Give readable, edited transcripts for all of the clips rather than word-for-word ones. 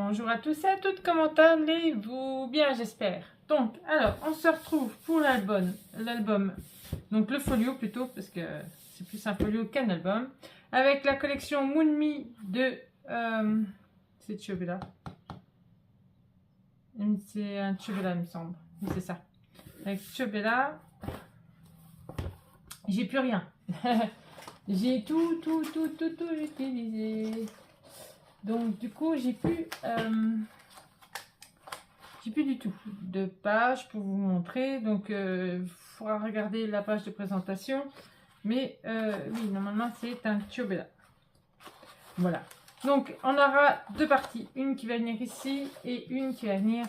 Bonjour à tous et à toutes, comment allez-vous? Bien, j'espère. Donc, alors, on se retrouve pour l'album, donc le folio plutôt, parce que c'est plus un folio qu'un album, avec la collection Moonme de, c'est Chobella. C'est un Chobella, il me semble. Oui, c'est ça. Avec Chobella, j'ai plus rien. J'ai tout utilisé. Donc, du coup, j'ai plus du tout de page pour vous montrer. Donc, il faudra regarder la page de présentation. Mais oui, normalement, c'est un Chobella. Voilà. Donc, on aura deux parties. Une qui va venir ici et une qui va venir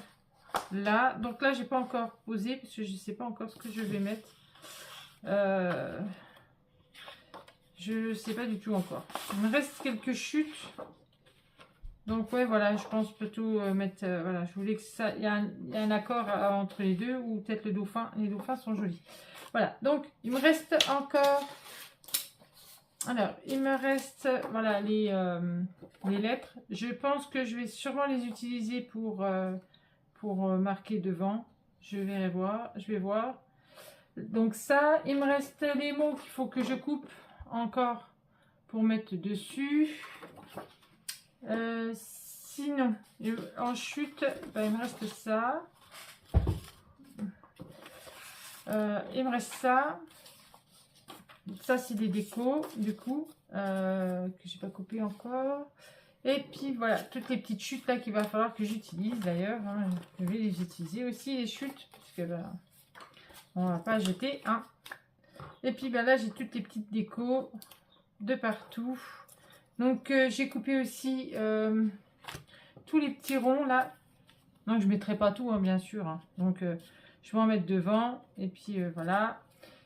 là. Donc là, j'ai pas encore posé parce que je sais pas encore ce que je vais mettre. Je sais pas du tout encore. Il me reste quelques chutes. Donc ouais, voilà, je pense plutôt mettre, voilà, je voulais que ça, il y a un accord entre les deux, ou peut-être le dauphin, les dauphins sont jolis. Voilà, donc il me reste encore, alors, il me reste, voilà, les lettres. Je pense que je vais sûrement les utiliser pour marquer devant. Je vais voir. Donc ça, il me reste les mots qu'il faut que je coupe encore pour mettre dessus. Sinon, en chute, ben, il me reste ça. Il me reste ça. Ça, c'est des décos, du coup, que j'ai pas coupé encore. Et puis voilà, toutes les petites chutes là qu'il va falloir que j'utilise d'ailleurs. Hein. Je vais les utiliser aussi, les chutes, parce que ben, on va pas jeter. Hein. Et puis ben, là, j'ai toutes les petites décos de partout. Donc, j'ai coupé aussi tous les petits ronds là. Donc, je ne mettrai pas tout, hein, bien sûr. Hein. Donc, je vais en mettre devant. Et puis, voilà.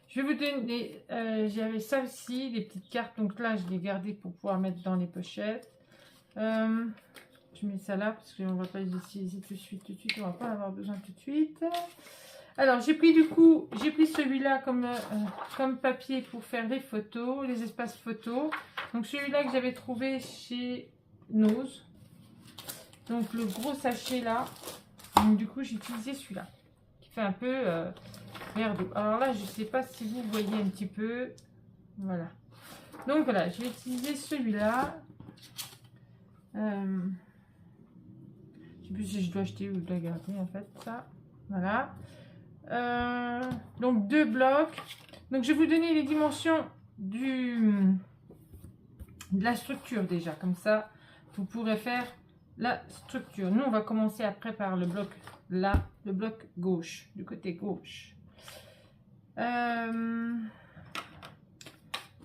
Je vais vous donner, j'avais ça aussi, les petites cartes. Donc là, je les ai gardées pour pouvoir mettre dans les pochettes. Je mets ça là parce qu'on ne va pas les utiliser tout de suite. On ne va pas en avoir besoin tout de suite. Alors, j'ai pris du coup, j'ai pris celui-là comme papier pour faire les photos, les espaces photos. Donc, celui-là que j'avais trouvé chez Nose. Donc, le gros sachet là. Donc, du coup, j'ai utilisé celui-là qui fait un peu verre d'eau. Alors là, je ne sais pas si vous voyez un petit peu. Voilà. Donc, voilà, je vais utiliser celui-là. Je ne sais plus si je dois acheter ou je dois garder en fait ça. Voilà. Donc 2 blocs. Donc je vais vous donner les dimensions de la structure déjà. Comme ça, vous pourrez faire la structure. Nous, on va commencer après par le bloc là, le bloc gauche, du côté gauche. Alors,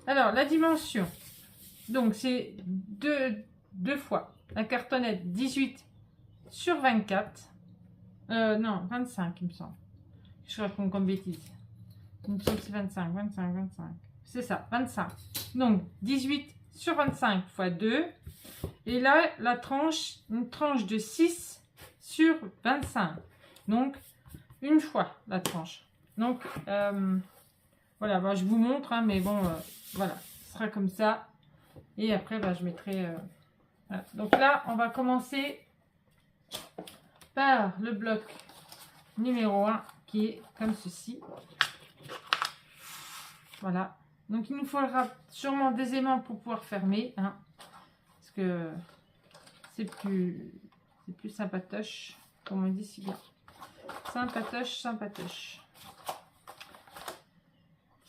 la dimension. Donc c'est deux fois la cartonnette 18 sur 24. Non, 25 il me semble. Je raconte comme bêtise. Il me semble que c'est 25. C'est ça, 25. Donc 18 sur 25 fois 2. Et là, la tranche, une tranche de 6 sur 25. Donc, une fois la tranche. Donc, voilà, bah, je vous montre, hein, mais bon, voilà, ce sera comme ça. Et après, bah, je mettrai... voilà. Donc là, on va commencer par le bloc numéro 1 qui est comme ceci. Voilà. Donc, il nous faudra sûrement des aimants pour pouvoir fermer. Hein, parce que c'est plus sympatoche, comme on dit si bien. Sympatoche.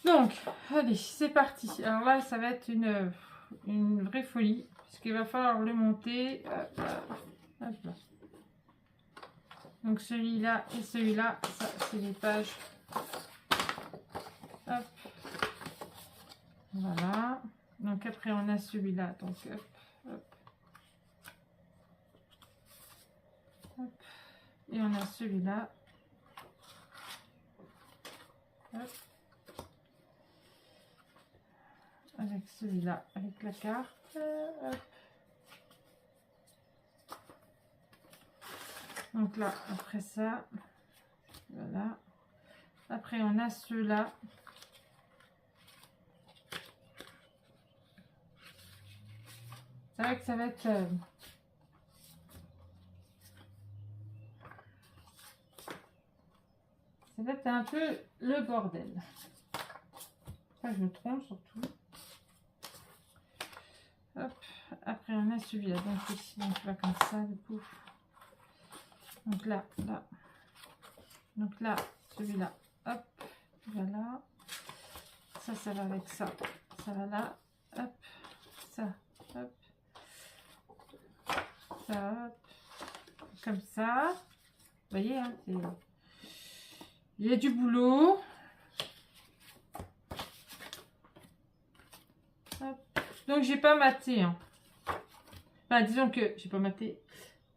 Donc, allez, c'est parti. Alors là, ça va être une vraie folie. Puisqu'il va falloir le monter. Hop là. Donc, celui-là et celui-là, ça, c'est les pages. Hop. Voilà. Donc, après, on a celui-là. Donc, hop. Et on a celui-là. Hop. Avec celui-là, avec la carte. Hop. Donc là, après ça, voilà. Après, on a ceux-là. C'est vrai que ça va être va être un peu le bordel. Pas que je me trompe surtout. Hop. Après on a celui-là. Donc ici, donc là comme ça, du coup. Donc là, là. Donc là, celui-là. Hop. Voilà. Ça va avec ça. Ça va là. Hop. Ça. Hop. Ça. Hop. Comme ça. Vous voyez, hein, il y a du boulot. Hop. Donc j'ai pas maté. Hein. Enfin, disons que j'ai pas maté.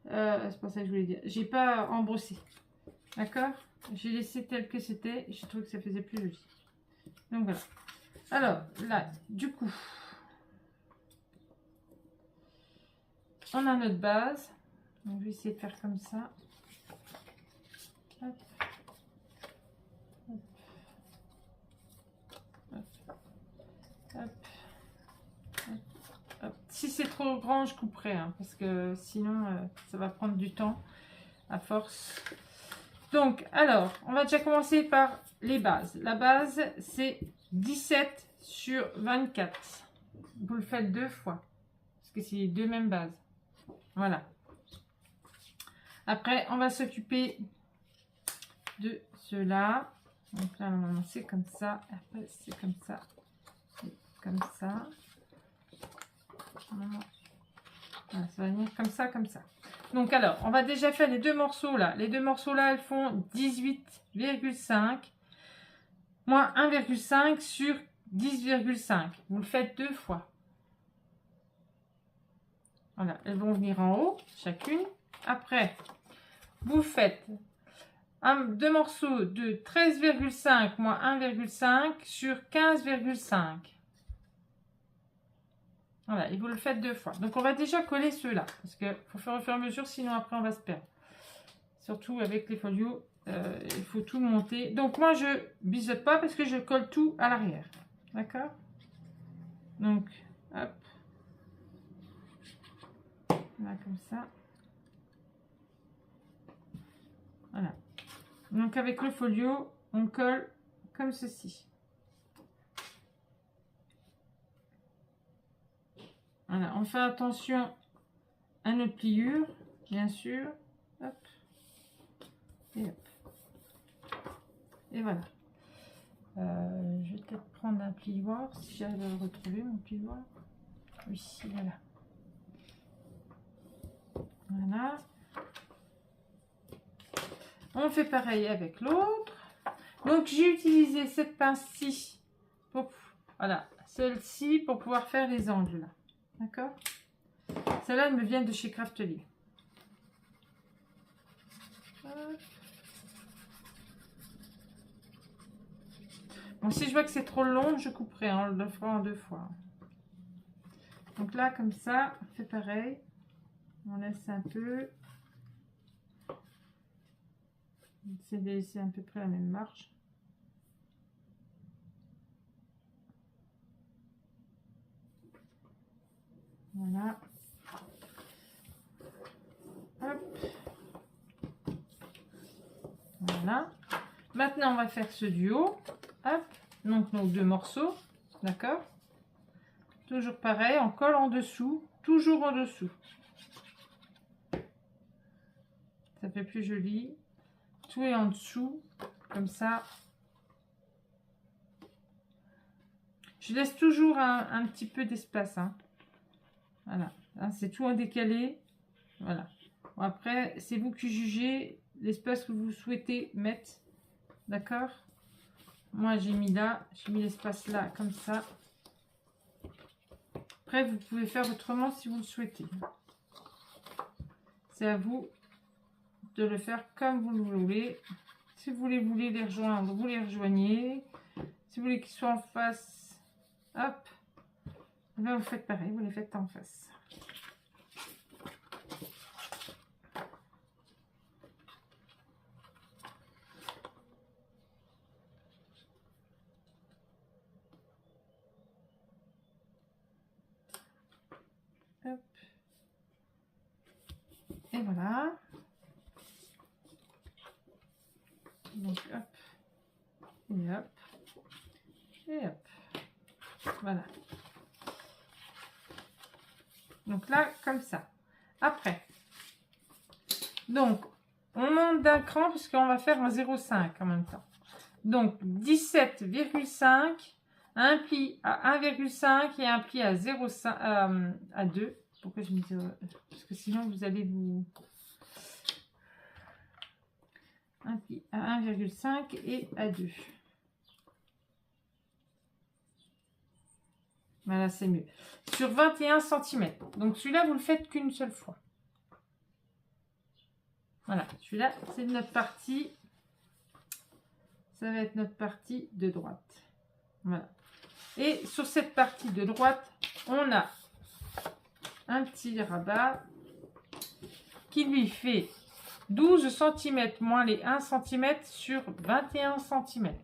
C'est pas ça que je voulais dire. J'ai pas embrossé. D'accord? J'ai laissé tel que c'était. Je trouve que ça faisait plus joli. Donc voilà. Alors là, du coup, on a notre base. Donc, je vais essayer de faire comme ça. Hop. Hop. Hop. Hop. Hop. Si c'est trop grand, je couperai, hein, parce que sinon, ça va prendre du temps à force. Donc, alors, on va déjà commencer par les bases. La base, c'est 17 sur 24. Vous le faites 2 fois, parce que c'est les 2 mêmes bases. Voilà. Après, on va s'occuper de cela. Donc là, normalement, c'est comme ça. Après, c'est comme ça. Comme ça. Voilà, ça va venir comme ça, comme ça. Donc, alors, on va déjà faire les 2 morceaux là. Les 2 morceaux là, elles font 18,5 moins 1,5 sur 10,5. Vous le faites 2 fois. Voilà, elles vont venir en haut, chacune. Après, vous faites 2 morceaux de 13,5 moins 1,5 sur 15,5. Voilà, et vous le faites 2 fois. Donc, on va déjà coller ceux-là, parce qu'il faut faire au fur et à mesure, sinon après, on va se perdre. Surtout avec les folios, il faut tout monter. Donc, moi, je biseaute pas parce que je colle tout à l'arrière. D'accord? Donc, hop. Là, comme ça. Voilà. Donc, avec le folio, on colle comme ceci. Voilà, on fait attention à nos pliures, bien sûr. Hop. Et hop. Et voilà. Je vais peut-être prendre un plioir, si j'arrive à le retrouver, mon plioir. Oui, voilà. Voilà. On fait pareil avec l'autre. Donc, j'ai utilisé cette pince-ci pour, voilà, celle-ci pour pouvoir faire les angles là. D'accord? Celle-là, elle me vient de chez Craftelier. Bon, si je vois que c'est trop long, je couperai, hein, on le fera en 2 fois. Donc là, comme ça, on fait pareil. On laisse un peu. C'est à peu près la même marge. Voilà. Hop. Voilà. Maintenant, on va faire ce duo. Hop. Donc, nos 2 morceaux. D'accord? Toujours pareil, on colle en dessous. Toujours en dessous. Ça fait plus joli. Tout est en dessous. Comme ça. Je laisse toujours un petit peu d'espace. Hein. Voilà. Hein, c'est tout en décalé. Voilà. Bon, après, c'est vous qui jugez l'espace que vous souhaitez mettre. D'accord? Moi, j'ai mis là. J'ai mis l'espace là, comme ça. Après, vous pouvez faire autrement si vous le souhaitez. C'est à vous de le faire comme vous le voulez. Si vous voulez les rejoindre, vous les rejoignez. Si vous voulez qu'ils soient en face, hop. Là, vous faites pareil, vous les faites en face. Hop. Et voilà. Donc, hop. Et hop. Et hop. Voilà. Donc là, comme ça. Après. Donc, on monte d'un cran parce qu'on va faire un 0,5 en même temps. Donc, 17,5, un pli à 1,5 et un pli à 0,5 à 2. Pourquoi je me dis... Parce que sinon, vous allez vous... Un pli à 1,5 et à 2. Voilà, c'est mieux. Sur 21 cm. Donc, celui-là, vous le faites qu'une seule fois. Voilà, celui-là, c'est notre partie. Ça va être notre partie de droite. Voilà. Et sur cette partie de droite, on a un petit rabat qui lui fait 12 cm moins les 1 cm sur 21 cm.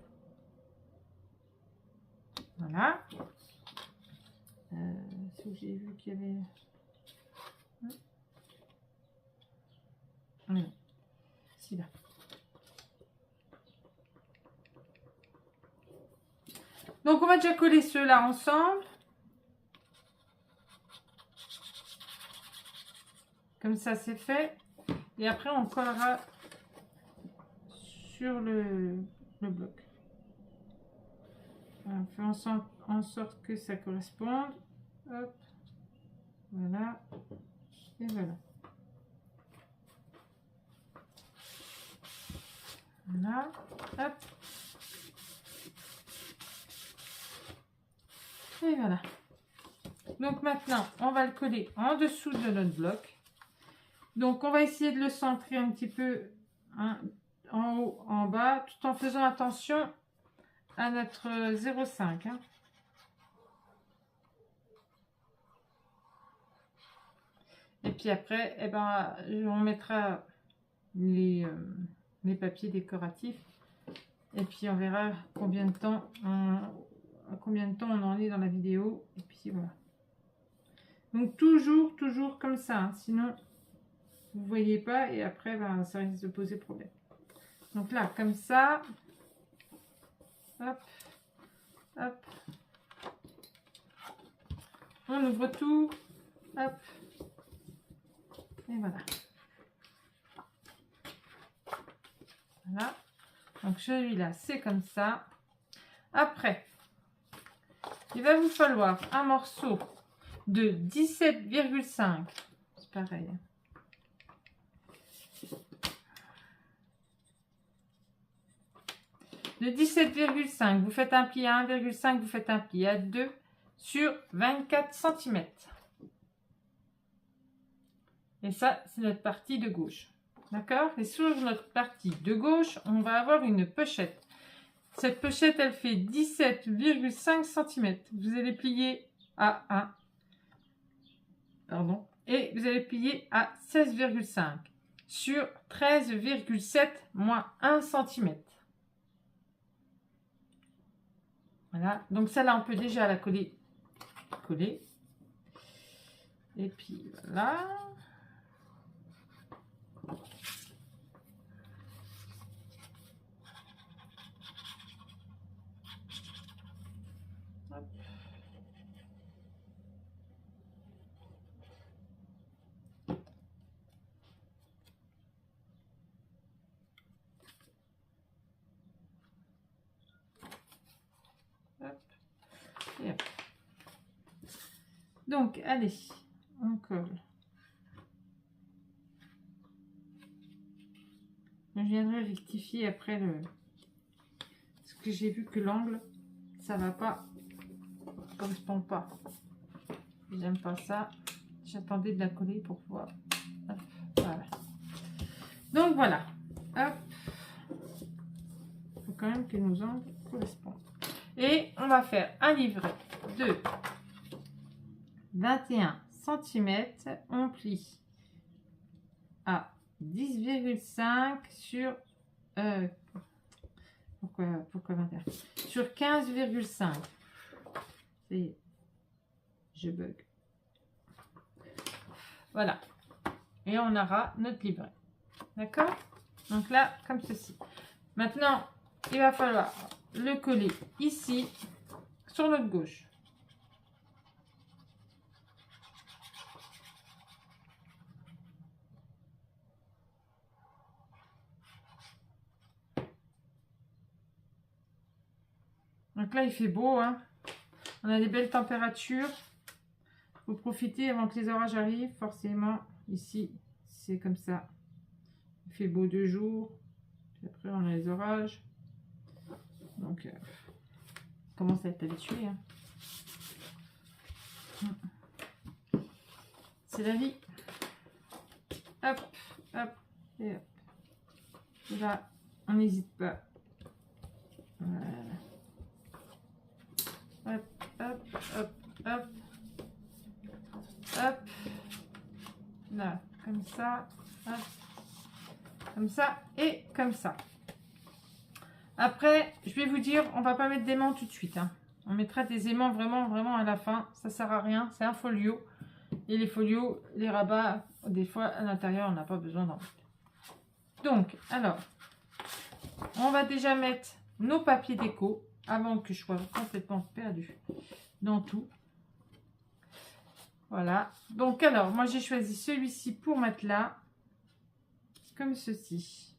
Voilà. J'ai vu qu'il y avait... C'est là. Donc, on va déjà coller ceux-là ensemble. Comme ça, c'est fait. Et après, on collera sur le bloc. On fait en sorte que ça corresponde. Hop. Voilà. Et voilà. Voilà. Hop. Et voilà. Donc maintenant, on va le coller en dessous de notre bloc. Donc, on va essayer de le centrer un petit peu hein, en haut, en bas, tout en faisant attention à notre 0,5. Hein. Et puis après, eh ben, on mettra les papiers décoratifs. Et puis, on verra combien de temps on en est dans la vidéo. Et puis, voilà. Donc, toujours comme ça. Hein. Sinon, vous ne voyez pas. Et après, ben, ça risque de poser problème. Donc là, comme ça. Hop. Hop. On ouvre tout. Hop. Et voilà. Voilà. Donc celui-là, c'est comme ça. Après, il va vous falloir un morceau de 17,5. C'est pareil. De 17,5. Vous faites un pli à 1,5. Vous faites un pli à 2 sur 24 cm. Et ça, c'est notre partie de gauche. D'accord? Et sur notre partie de gauche, on va avoir une pochette. Cette pochette, elle fait 17,5 cm. Vous allez plier à 1. Pardon. Et vous allez plier à 16,5 sur 13,7 moins 1 cm. Voilà. Donc celle-là, on peut déjà la coller. Et puis voilà. Donc, allez, on colle. Je viendrai rectifier après parce que j'ai vu que l'angle, ça va pas, correspond pas. J'aime pas ça. J'attendais de la coller pour pouvoir. Hop, voilà. Donc voilà. Hop. Il faut quand même que nos angles correspondent. Et on va faire un livret de 21 cm. On plie à 10,5 sur pourquoi 21 sur 15,5. Je bug. Voilà. Et on aura notre livret. D'accord? Donc là, comme ceci. Maintenant, il va falloir le coller ici sur notre gauche. Donc là, il fait beau, hein. On a des belles températures. Faut profiter avant que les orages arrivent, forcément. Ici, c'est comme ça. Il fait beau 2 jours. Puis après, on a les orages. Donc, on commence à être habitué. Hein. C'est la vie. Hop, hop, et hop. Et là, on n'hésite pas. Voilà. Hop, hop, hop, hop. Hop. Là, comme ça. Hop. Comme ça et comme ça. Après, je vais vous dire, on va pas mettre d'aimants tout de suite. Hein. On mettra des aimants vraiment à la fin. Ça sert à rien. C'est un folio. Et les folios, les rabats, des fois à l'intérieur, on n'a pas besoin d'en mettre. Donc, alors, on va déjà mettre nos papiers déco avant que je sois complètement perdue dans tout. Voilà. Donc, alors, moi, j'ai choisi celui-ci pour mettre là, comme ceci.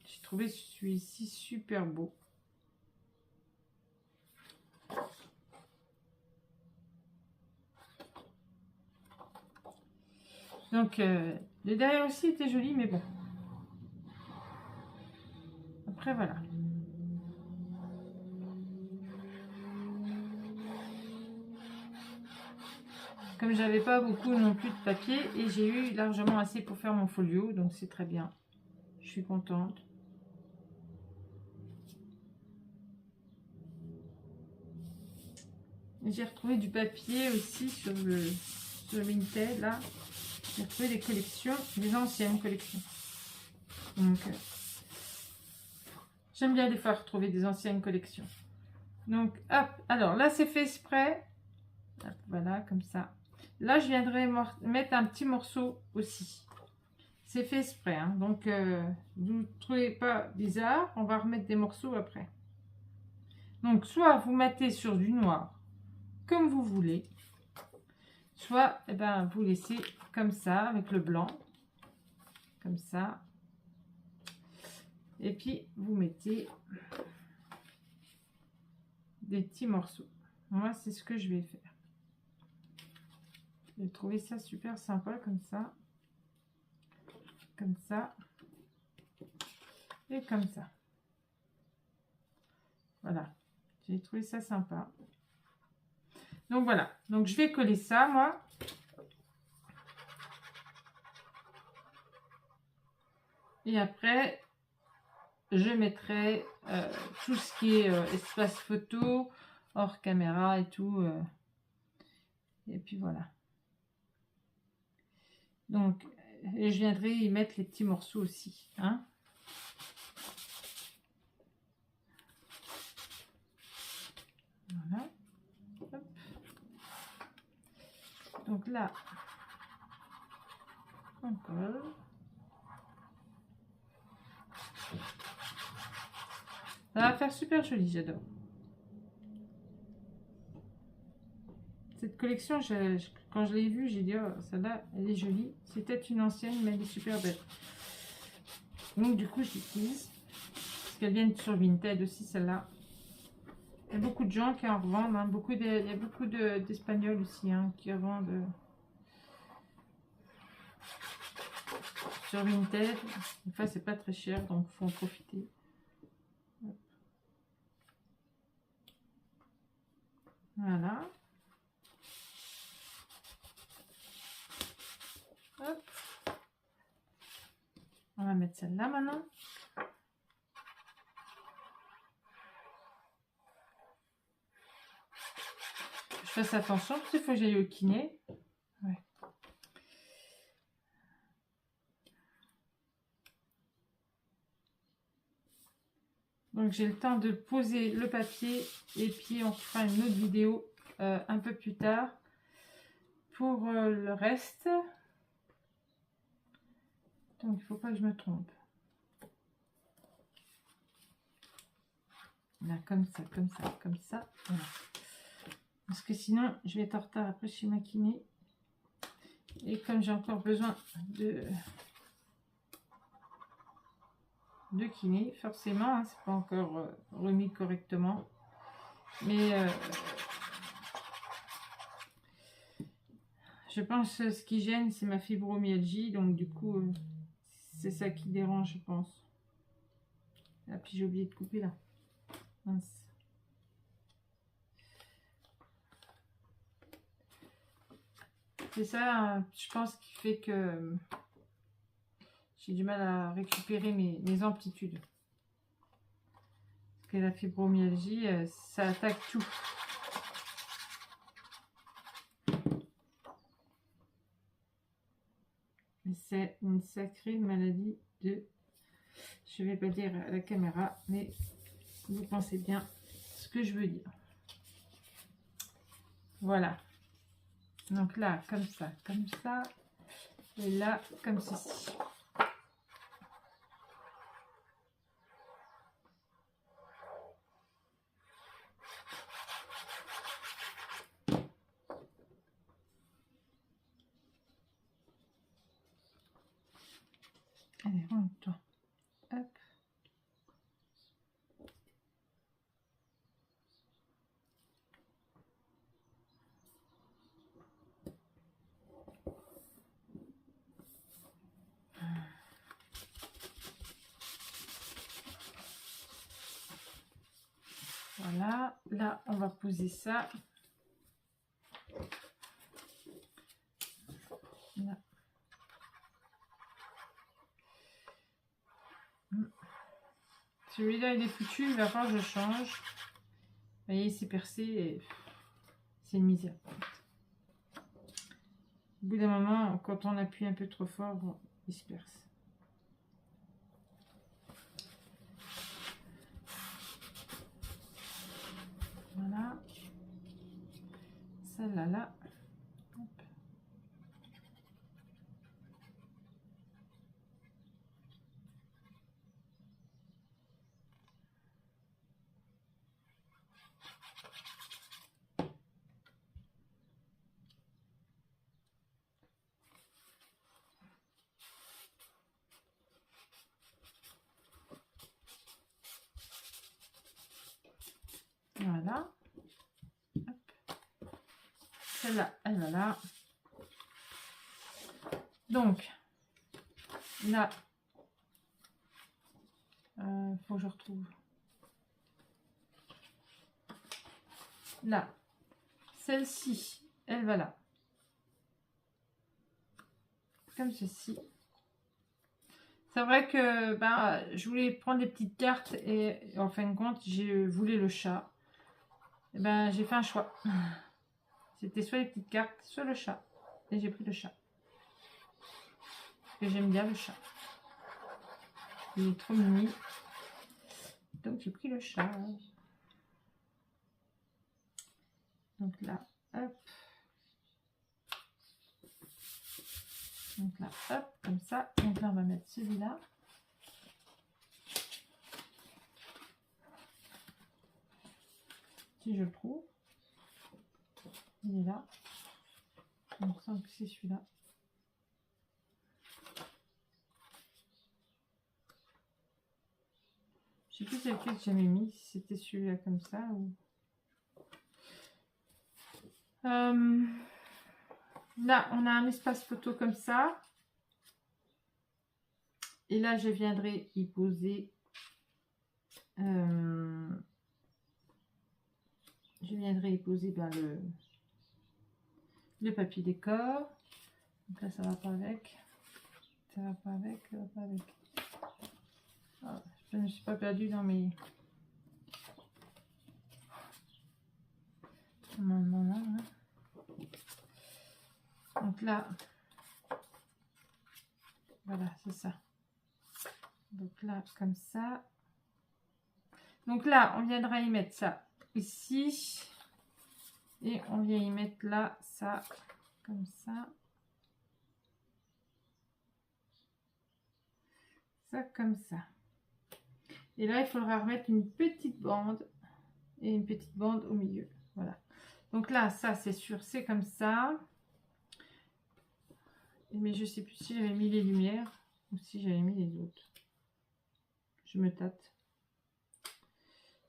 J'ai trouvé celui-ci super beau. Donc, le derrière aussi était joli, mais bon. Après, voilà. Comme j'avais pas beaucoup non plus de papier, et j'ai eu largement assez pour faire mon folio, donc c'est très bien. Je suis contente. J'ai retrouvé du papier aussi sur Vinted, là. J'ai retrouvé des collections, des anciennes collections. Donc, j'aime bien des fois retrouver des anciennes collections. Donc, hop, alors là, c'est fait exprès. Hop, voilà, comme ça. Là, je viendrai mettre un petit morceau aussi. C'est fait exprès, hein. Donc, vous ne trouvez pas bizarre, on va remettre des morceaux après. Donc, soit vous mettez sur du noir, comme vous voulez, soit eh ben, vous laissez comme ça, avec le blanc, comme ça. Et puis, vous mettez des petits morceaux. Moi, c'est ce que je vais faire. J'ai trouvé ça super sympa, comme ça. Comme ça. Et comme ça. Voilà. J'ai trouvé ça sympa. Donc, voilà. Donc, je vais coller ça, moi. Et après, je mettrai tout ce qui est espace photo, hors caméra et tout. Et puis voilà. Donc, et je viendrai y mettre les petits morceaux aussi. Hein. Voilà. Hop. Donc là, on colle. Ça va faire super joli, j'adore. Cette collection, quand je l'ai vue, j'ai dit, oh, celle-là, elle est jolie. C'était une ancienne, mais elle est super belle. Donc, du coup, je l'utilise. Parce qu'elle vient sur Vinted aussi, celle-là. Il y a beaucoup de gens qui en revendent. Hein. Il y a beaucoup d'Espagnols aussi hein, qui en vendent sur Vinted. Enfin, c'est pas très cher, donc il faut en profiter. Voilà. Hop. On va mettre celle-là maintenant. Je fasse attention parce qu'il faut que j'aille au kiné. Ouais. Donc j'ai le temps de poser le papier et puis on fera une autre vidéo un peu plus tard pour le reste. Donc il ne faut pas que je me trompe. Là, comme ça, comme ça, comme ça. Voilà. Parce que sinon, je vais être en retard après chez ma kiné. Et comme j'ai encore besoin de kiné, forcément, hein, c'est pas encore remis correctement. Mais je pense que ce qui gêne, c'est ma fibromyalgie. Donc du coup, c'est ça qui dérange, je pense. Ah, puis j'ai oublié de couper là. Mince. C'est ça, je pense, qui fait que j'ai du mal à récupérer mes amplitudes. Parce que la fibromyalgie, ça attaque tout. Mais c'est une sacrée maladie de... Je vais pas dire à la caméra, mais vous pensez bien ce que je veux dire. Voilà. Donc là, comme ça, et là, comme ceci. Allez, rentre-toi. Hop. Voilà, là on va poser ça. Là. Celui-là il est foutu, il va falloir que je change. Vous voyez, c'est percé et c'est une misère. Au bout d'un moment, quand on appuie un peu trop fort, il se perce. Voilà. Celle-là, là. Hop. Voilà. Celle-là, elle va là. Donc, là, faut que je retrouve. Là, celle-ci, elle va là. Comme ceci. C'est vrai que je voulais prendre des petites cartes et en fin de compte, je voulais le chat. Et j'ai fait un choix. C'était soit les petites cartes, soit le chat. Et j'ai pris le chat. Parce que j'aime bien le chat. Il est trop mimi. Donc j'ai pris le chat. Donc là, hop. Donc là, hop, comme ça. Donc là, on va mettre celui-là. Si je le trouve. Il est là. Donc ça, c'est celui-là. Je sais plus c'est lequel que j'avais mis. Si c'était celui-là comme ça ou... Là, on a un espace photo comme ça. Et là, je viendrai y poser... le papier décor. Donc là, ça va pas avec. Ça va pas avec, ça va pas avec. Ah, je ne me suis pas perdue dans mes... Donc là, voilà, c'est ça. Donc là, comme ça. Donc là, on viendra y mettre ça ici. Et on vient y mettre là, ça, comme ça. Ça, comme ça. Et là, il faudra remettre une petite bande et une petite bande au milieu. Voilà. Donc là, ça, c'est sûr, c'est comme ça. Mais je sais plus si j'avais mis les lumières ou si j'avais mis les autres. Je me tâte.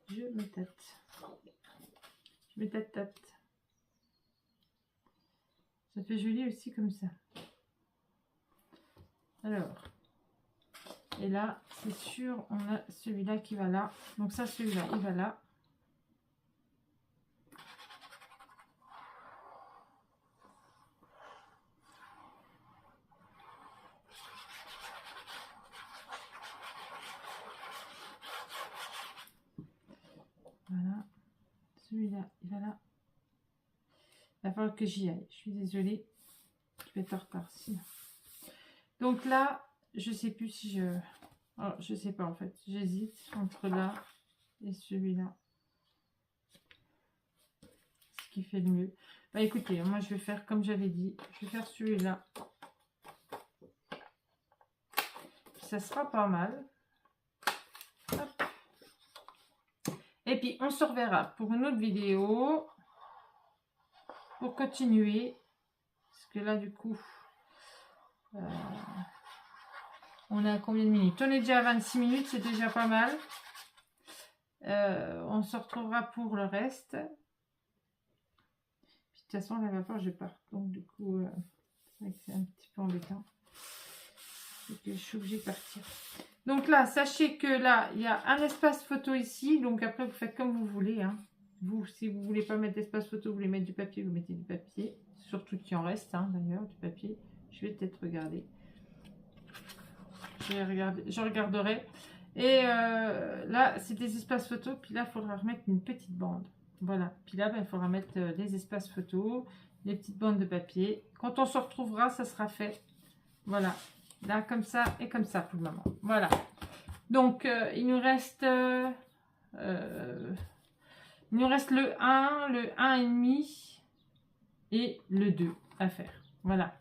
Je me tâte. Je me tâte. Ça fait joli aussi comme ça. Alors. Et là, c'est sûr, on a celui-là qui va là. Donc ça, celui-là, il va là. Voilà. Celui-là, il va là. Il va falloir que j'y aille. Je suis désolée. Je vais être en retard sinon. Donc là, je sais plus si je... Alors, je sais pas en fait. J'hésite entre là et celui-là. Ce qui fait le mieux. Bah écoutez, moi je vais faire comme j'avais dit. Je vais faire celui-là. Ça sera pas mal. Hop. Et puis on se reverra pour une autre vidéo. Pour continuer. Parce que là du coup... on est à combien de minutes? On est déjà à 26 minutes, c'est déjà pas mal. On se retrouvera pour le reste. Puis, de toute façon, là, il va falloir que je parte. Donc, du coup, c'est un petit peu embêtant. Donc, je suis obligée de partir. Donc là, sachez que là, il y a un espace photo ici. Donc, après, vous faites comme vous voulez. Hein. Vous, si vous ne voulez pas mettre d'espace photo, vous voulez mettre du papier, vous mettez du papier. Surtout qu'il en reste, hein, d'ailleurs, du papier. Je vais peut-être regarder. Je regarderai. Et là, c'est des espaces photos. Puis là, il faudra remettre une petite bande. Voilà. Puis là, il faudra mettre les espaces photos, les petites bandes de papier. Quand on se retrouvera, ça sera fait. Voilà. Là, comme ça et comme ça pour le moment. Voilà. Donc, il nous reste le 1, le 1,5 et le 2 à faire. Voilà.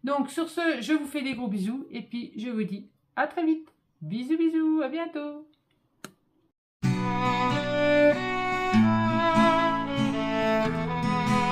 Donc, sur ce, je vous fais des gros bisous. Et puis, je vous dis à très vite. Bisous, bisous. À bientôt.